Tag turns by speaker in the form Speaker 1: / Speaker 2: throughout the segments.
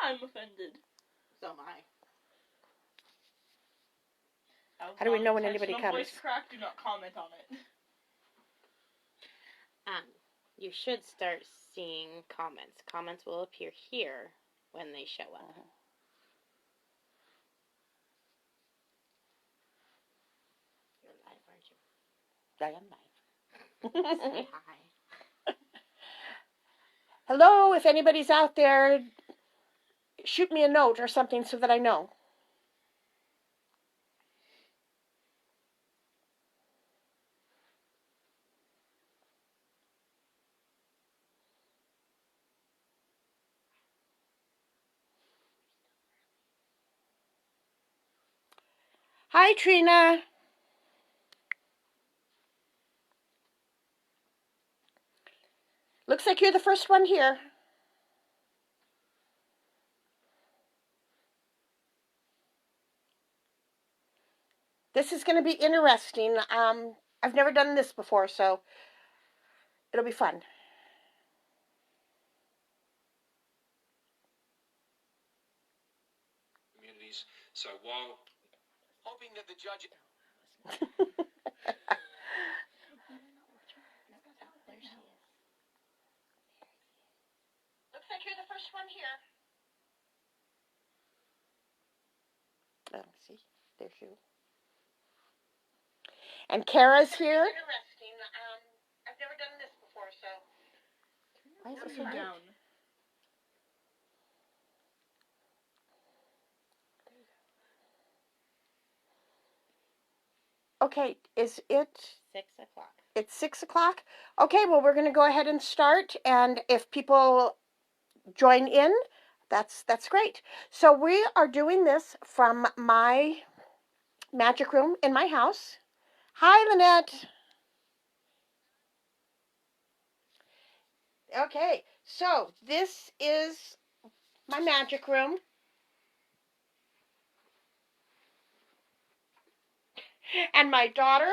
Speaker 1: I'm offended.
Speaker 2: So am I.
Speaker 3: How do we know when anybody comes?
Speaker 1: Voice crack, do not comment on it.
Speaker 4: You should start seeing comments. Comments will appear here when they show up. You're live, aren't you?
Speaker 3: I am live.
Speaker 4: Say hi.
Speaker 3: Hello, if anybody's out there, shoot me a note or something so that I know. Hi, Trina. Looks like you're the first one here. This is going to be interesting. I've never done this before, so it'll be fun.
Speaker 5: Communities. So while hoping that the judge.
Speaker 3: Looks like you're the first one here. Oh, see, there's you. And Kara's here. Interesting. I've never done this before, so.
Speaker 4: Why is it so down?
Speaker 3: Okay, is it?
Speaker 4: 6 o'clock.
Speaker 3: It's 6 o'clock? Okay, well, we're going to go ahead and start, and if people join in, that's great. So we are doing this from my magic room in my house. Hi, Lynette. Okay, so this is my magic room. And my daughter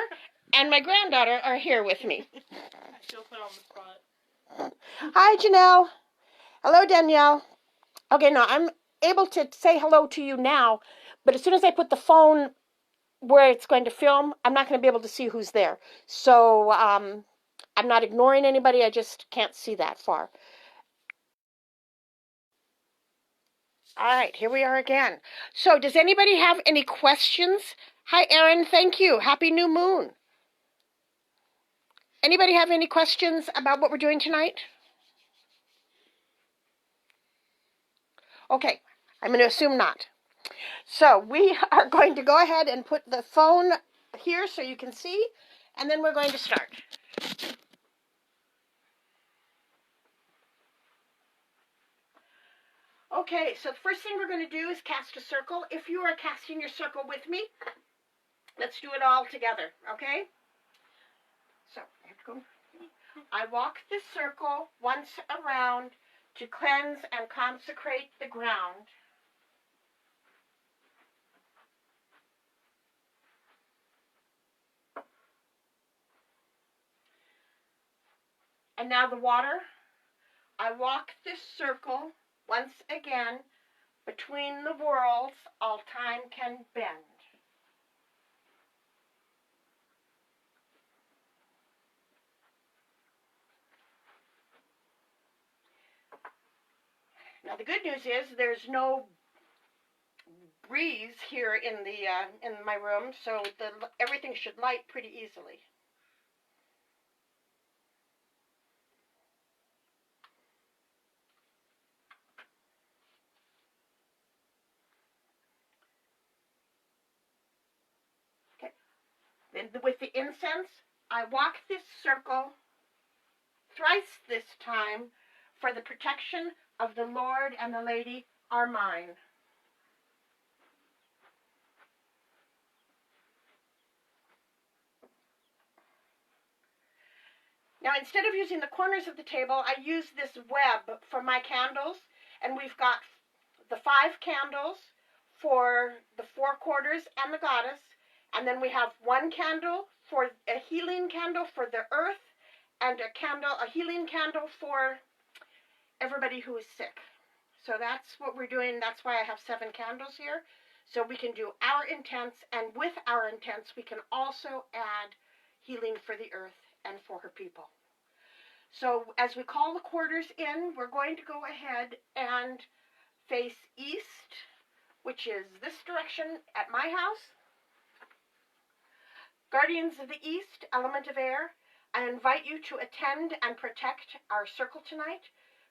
Speaker 3: and my granddaughter are here with me.
Speaker 1: I feel put on the spot.
Speaker 3: Hi, Janelle. Hello, Danielle. Okay, now I'm able to say hello to you now, but as soon as I put the phone where it's going to film, I'm not going to be able to see who's there. So I'm not ignoring anybody. I just can't see that far. All right, here we are again. So does anybody have any questions? Hi, Erin. Thank you. Happy new moon. Anybody have any questions about what we're doing tonight? Okay, I'm going to assume not. So we are going to go ahead and put the phone here so you can see, and then we're going to start. Okay, so the first thing we're going to do is cast a circle. If you are casting your circle with me, let's do it all together, okay? So, I have to go. I walk this circle once around to cleanse and consecrate the ground. And now the water. I walk this circle once again between the worlds all time can bend. Now the good news is there's no breeze here in my room, so everything should light pretty easily. Okay. Then with the incense, I walk this circle thrice this time for the protection of the Lord and the Lady are mine. Now, instead of using the corners of the table, I use this web for my candles, and we've got the 5 candles for the 4 quarters and the goddess, and then we have 1 candle for a healing candle for the earth, and a healing candle for everybody who is sick. So that's what we're doing. That's why I have 7 candles here. So we can do our intents, and with our intents, we can also add healing for the earth and for her people. So as we call the quarters in, we're going to go ahead and face east, which is this direction at my house. Guardians of the East, element of air, I invite you to attend and protect our circle tonight.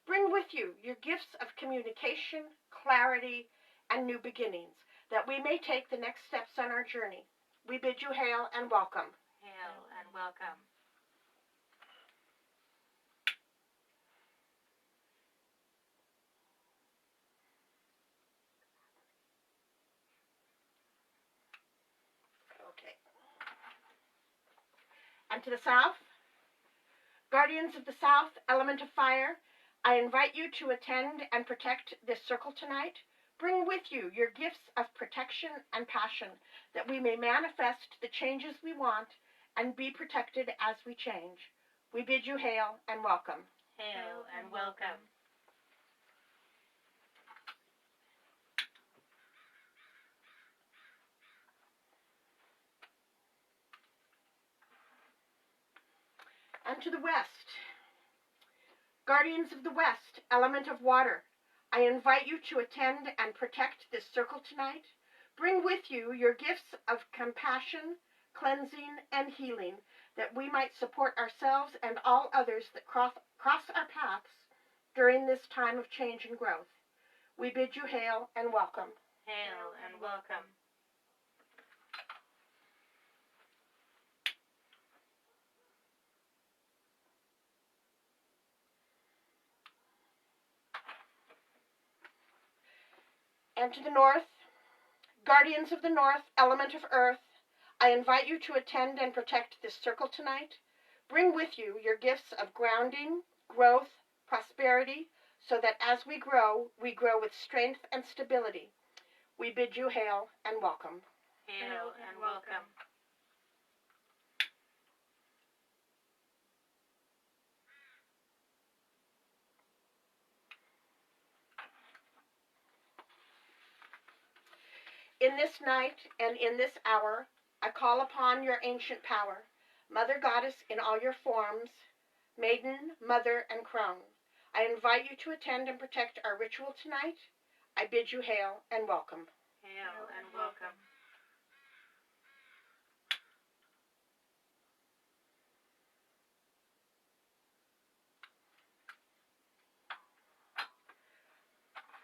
Speaker 3: Bring with you your gifts of communication, clarity, and new beginnings, that we may take the next steps on our journey. We bid you hail and welcome.
Speaker 2: Hail and welcome.
Speaker 3: Okay. And to the south, Guardians of the South, element of fire, I invite you to attend and protect this circle tonight. Bring with you your gifts of protection and passion, that we may manifest the changes we want and be protected as we change. We bid you hail and welcome.
Speaker 2: Hail and welcome.
Speaker 3: And to the west, Guardians of the West, element of water, I invite you to attend and protect this circle tonight. Bring with you your gifts of compassion, cleansing, and healing, that we might support ourselves and all others that cross our paths during this time of change and growth. We bid you hail and welcome.
Speaker 2: Hail and welcome.
Speaker 3: And to the north, Guardians of the North, element of earth, I invite you to attend and protect this circle tonight. Bring with you your gifts of grounding, growth, prosperity, so that as we grow with strength and stability. We bid you hail and welcome.
Speaker 2: Hail and welcome.
Speaker 3: In this night and in this hour, I call upon your ancient power, Mother Goddess in all your forms, Maiden, Mother, and Crone. I invite you to attend and protect our ritual tonight. I bid you hail and welcome.
Speaker 2: Hail and welcome.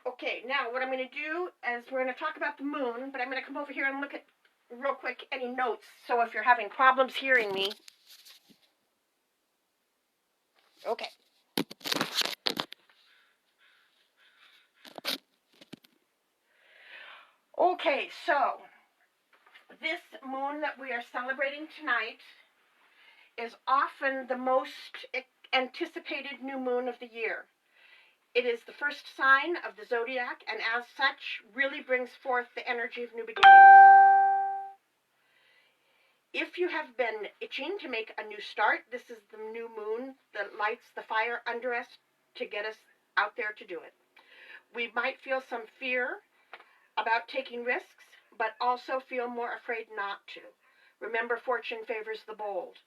Speaker 3: Okay, now what I'm going to do is we're going to talk about the moon, but I'm going to come over here and look at, real quick, any notes. So if you're having problems hearing me. Okay. Okay, so this moon that we are celebrating tonight is often the most anticipated new moon of the year. It is the first sign of the zodiac, and as such, really brings forth the energy of new beginnings. If you have been itching to make a new start, this is the new moon that lights the fire under us to get us out there to do it. We might feel some fear about taking risks, but also feel more afraid not to. Remember, fortune favors the bold.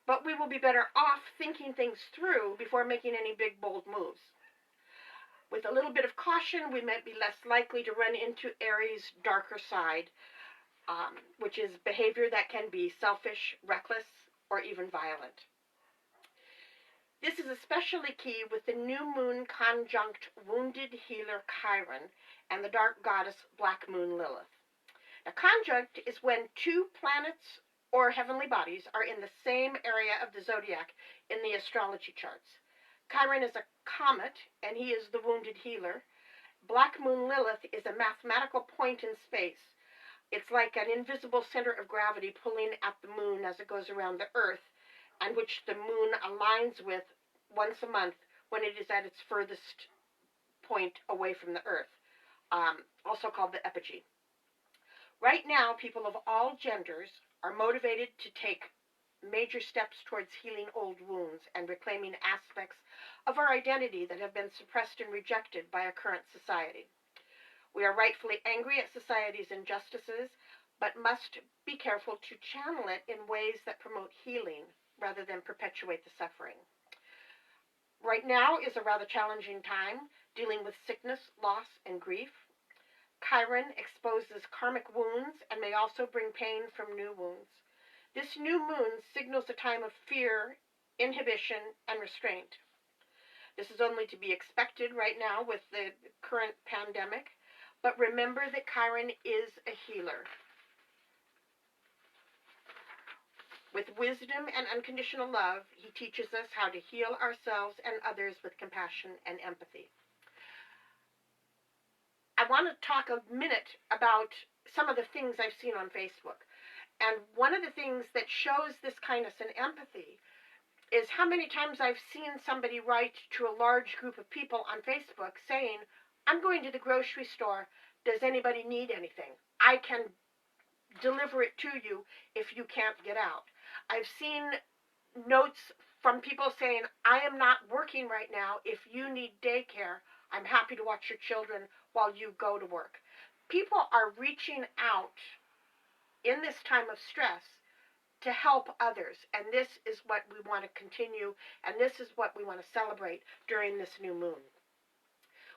Speaker 3: But we will be better off thinking things through before making any big, bold moves. With a little bit of caution, we might be less likely to run into Aries' darker side, which is behavior that can be selfish, reckless, or even violent. This is especially key with the new moon conjunct wounded healer Chiron and the dark goddess Black Moon Lilith. Now, conjunct is when two planets or heavenly bodies are in the same area of the zodiac in the astrology charts. Chiron is a comet, and he is the wounded healer. Black Moon Lilith is a mathematical point in space. It's like an invisible center of gravity pulling at the moon as it goes around the Earth, and which the moon aligns with once a month when it is at its furthest point away from the Earth, also called the epigee. Right now, people of all genders are motivated to take major steps towards healing old wounds and reclaiming aspects of our identity that have been suppressed and rejected by our current society. We are rightfully angry at society's injustices, but must be careful to channel it in ways that promote healing rather than perpetuate the suffering. Right now is a rather challenging time, dealing with sickness, loss, and grief. Chiron exposes karmic wounds and may also bring pain from new wounds. This new moon signals a time of fear, inhibition, and restraint. This is only to be expected right now with the current pandemic, but remember that Chiron is a healer. With wisdom and unconditional love, he teaches us how to heal ourselves and others with compassion and empathy. I want to talk a minute about some of the things I've seen on Facebook. And one of the things that shows this kindness and empathy is how many times I've seen somebody write to a large group of people on Facebook saying, I'm going to the grocery store. Does anybody need anything? I can deliver it to you if you can't get out. I've seen notes from people saying, I am not working right now. If you need daycare, I'm happy to watch your children while you go to work. People are reaching out in this time of stress to help others, and this is what we want to continue, and this is what we want to celebrate during this new moon.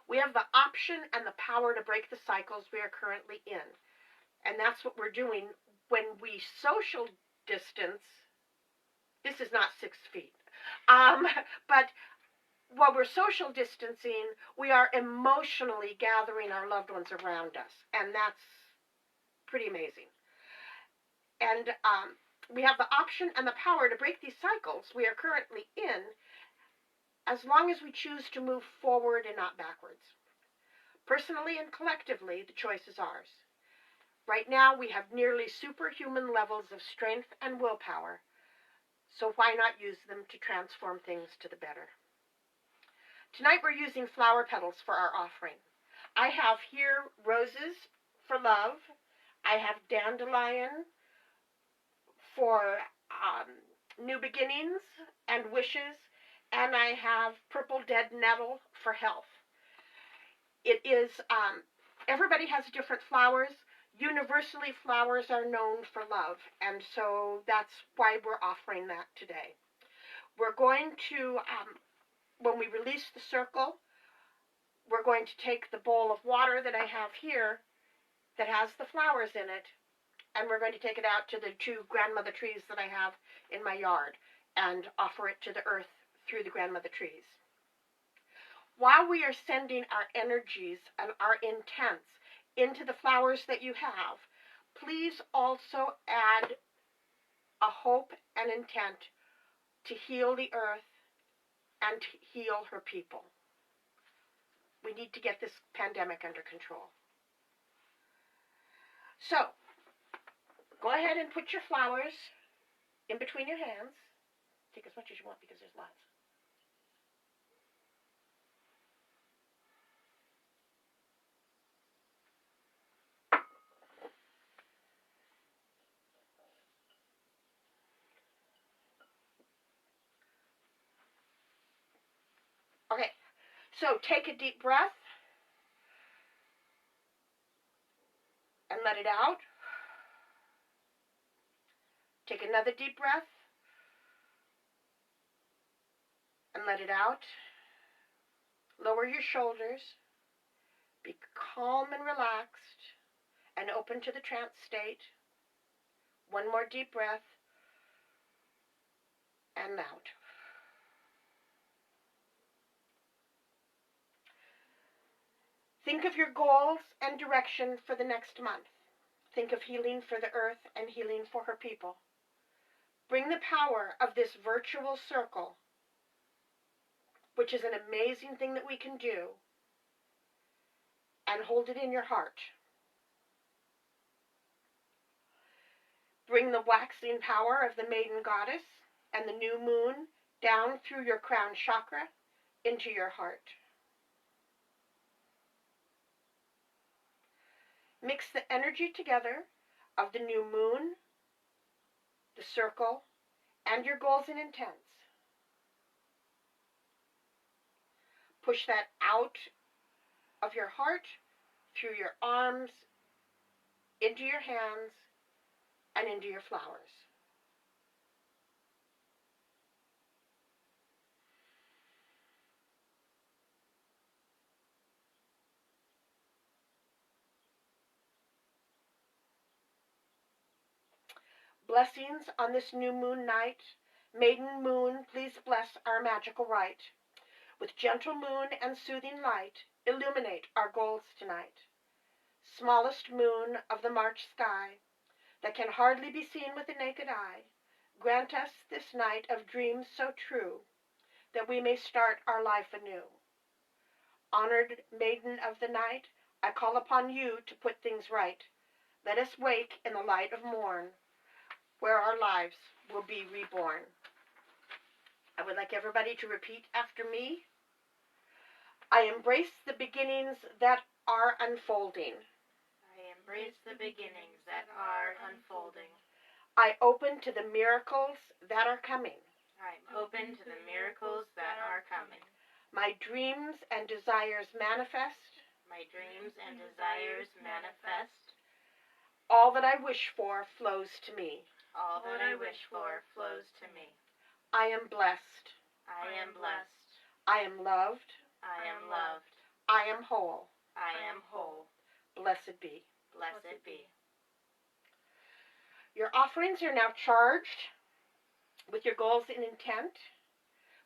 Speaker 3: We have the option and the power to break the cycles we are currently in, and that's what we're doing when we social distance. This is not 6 feet, but while we're social distancing, we are emotionally gathering our loved ones around us, and that's pretty amazing. And we have the option and the power to break these cycles we are currently in, as long as we choose to move forward and not backwards. Personally and collectively, the choice is ours. Right now, we have nearly superhuman levels of strength and willpower, so why not use them to transform things to the better? Tonight we're using flower petals for our offering. I have here roses for love. I have dandelion for new beginnings and wishes. And I have purple dead nettle for health. It is, everybody has different flowers. Universally, flowers are known for love. And so that's why we're offering that today. We're going to, when we release the circle, we're going to take the bowl of water that I have here that has the flowers in it, and we're going to take it out to the 2 grandmother trees that I have in my yard and offer it to the earth through the grandmother trees. While we are sending our energies and our intents into the flowers that you have, please also add a hope and intent to heal the earth and to heal her people. We need to get this pandemic under control. So, go ahead and put your flowers in between your hands. Take as much as you want because there's lots. Okay, so take a deep breath and let it out. Take another deep breath and let it out. Lower your shoulders. Be calm and relaxed and open to the trance state. One more deep breath and out. Think of your goals and direction for the next month. Think of healing for the earth and healing for her people. Bring the power of this virtual circle, which is an amazing thing that we can do, and hold it in your heart. Bring the waxing power of the maiden goddess and the new moon down through your crown chakra into your heart. Mix the energy together of the new moon, the circle, and your goals and intents. Push that out of your heart, through your arms, into your hands, and into your flowers. Blessings on this new moon night. Maiden moon, please bless our magical rite. With gentle moon and soothing light, illuminate our goals tonight. Smallest moon of the March sky, that can hardly be seen with the naked eye, grant us this night of dreams so true, that we may start our life anew. Honored maiden of the night, I call upon you to put things right. Let us wake in the light of morn, where our lives will be reborn. I would like everybody to repeat after me. I embrace the beginnings that are unfolding.
Speaker 2: I embrace the beginnings that are unfolding.
Speaker 3: I open to the miracles that are coming.
Speaker 2: I'm open to the miracles that are coming.
Speaker 3: My dreams and desires manifest.
Speaker 2: My dreams and desires manifest.
Speaker 3: All that I wish for flows to me.
Speaker 2: All that I wish for flows to me.
Speaker 3: I am blessed.
Speaker 2: I am blessed.
Speaker 3: I am loved.
Speaker 2: I am loved.
Speaker 3: I am whole.
Speaker 2: I am whole.
Speaker 3: Blessed be.
Speaker 2: Blessed be.
Speaker 3: Your offerings are now charged with your goals and intent.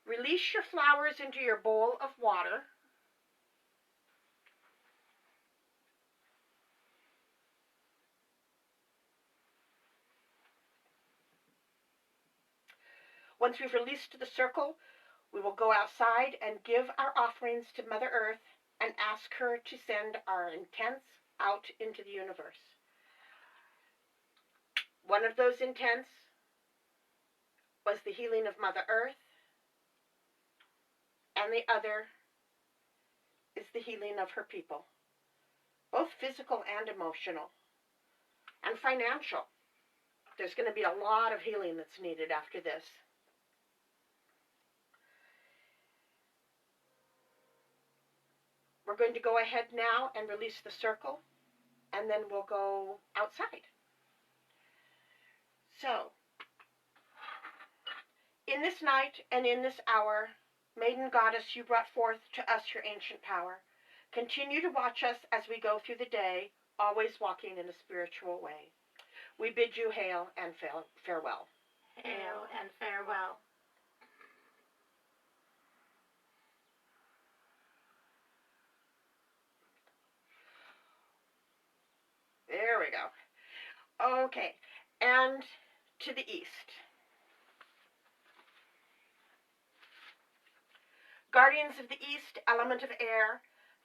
Speaker 3: Release your flowers into your bowl of water. Once we've released the circle, we will go outside and give our offerings to Mother Earth and ask her to send our intents out into the universe. One of those intents was the healing of Mother Earth, and the other is the healing of her people, both physical and emotional, and financial. There's going to be a lot of healing that's needed after this. We're going to go ahead now and release the circle, and then we'll go outside. So, in this night and in this hour, Maiden Goddess, you brought forth to us your ancient power. Continue to watch us as we go through the day, always walking in a spiritual way. We bid you hail and farewell.
Speaker 2: Hail and farewell.
Speaker 3: There we go. Okay, and to the east. Guardians of the East, element of air,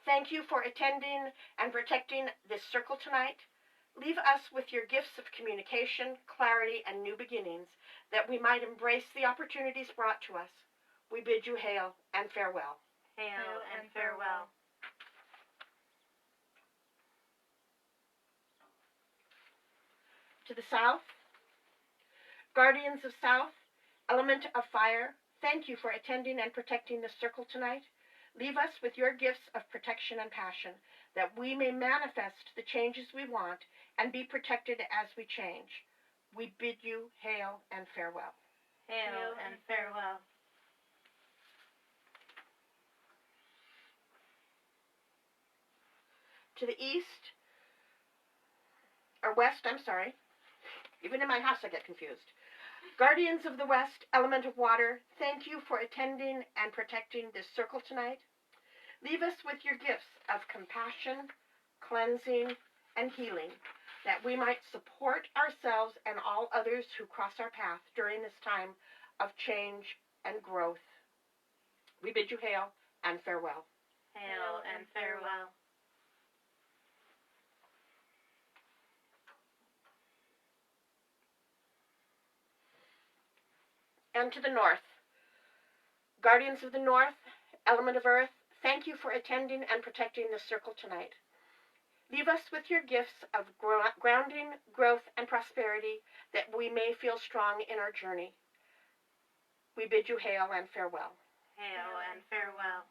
Speaker 3: thank you for attending and protecting this circle tonight. Leave us with your gifts of communication, clarity, and new beginnings, that we might embrace the opportunities brought to us. We bid you hail and farewell.
Speaker 2: Hail and farewell.
Speaker 3: To the south, Guardians of South, element of fire, thank you for attending and protecting this circle tonight. Leave us with your gifts of protection and passion, that we may manifest the changes we want and be protected as we change. We bid you hail and farewell.
Speaker 2: Hail and farewell.
Speaker 3: To the east, or west, I'm sorry. Even in my house I get confused. Guardians of the West, element of water, thank you for attending and protecting this circle tonight. Leave us with your gifts of compassion, cleansing, and healing, that we might support ourselves and all others who cross our path during this time of change and growth. We bid you hail and farewell.
Speaker 2: Hail and farewell.
Speaker 3: And to the north, Guardians of the North, element of earth, thank you for attending and protecting this circle tonight. Leave us with your gifts of grounding, growth, and prosperity, that we may feel strong in our journey. we bid you hail and farewell.
Speaker 2: Hail and farewell.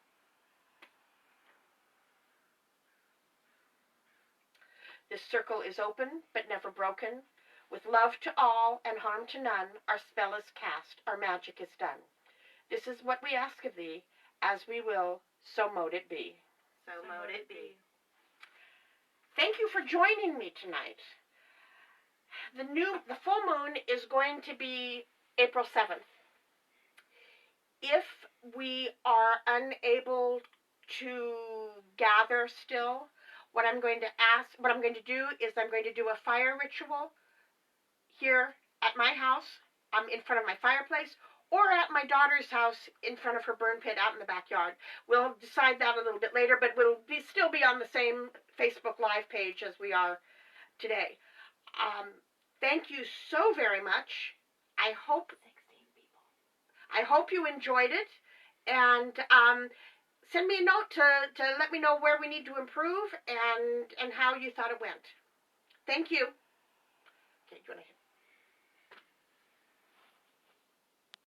Speaker 3: This circle is open, but never broken. With love to all and harm to none, our spell is cast, our magic is done. This is what we ask of thee, as we will, so mote it be.
Speaker 2: So mote it be.
Speaker 3: Thank you for joining me tonight. The full moon is going to be April 7th. If we are unable to gather still, what I'm going to do is I'm going to do a fire ritual here at my house, in front of my fireplace, or at my daughter's house in front of her burn pit out in the backyard. We'll decide that a little bit later, but we'll still be on the same Facebook Live page as we are today. Thank you so very much. I hope you enjoyed it, and send me a note to let me know where we need to improve and how you thought it went. Thank you. Okay, do you want to hit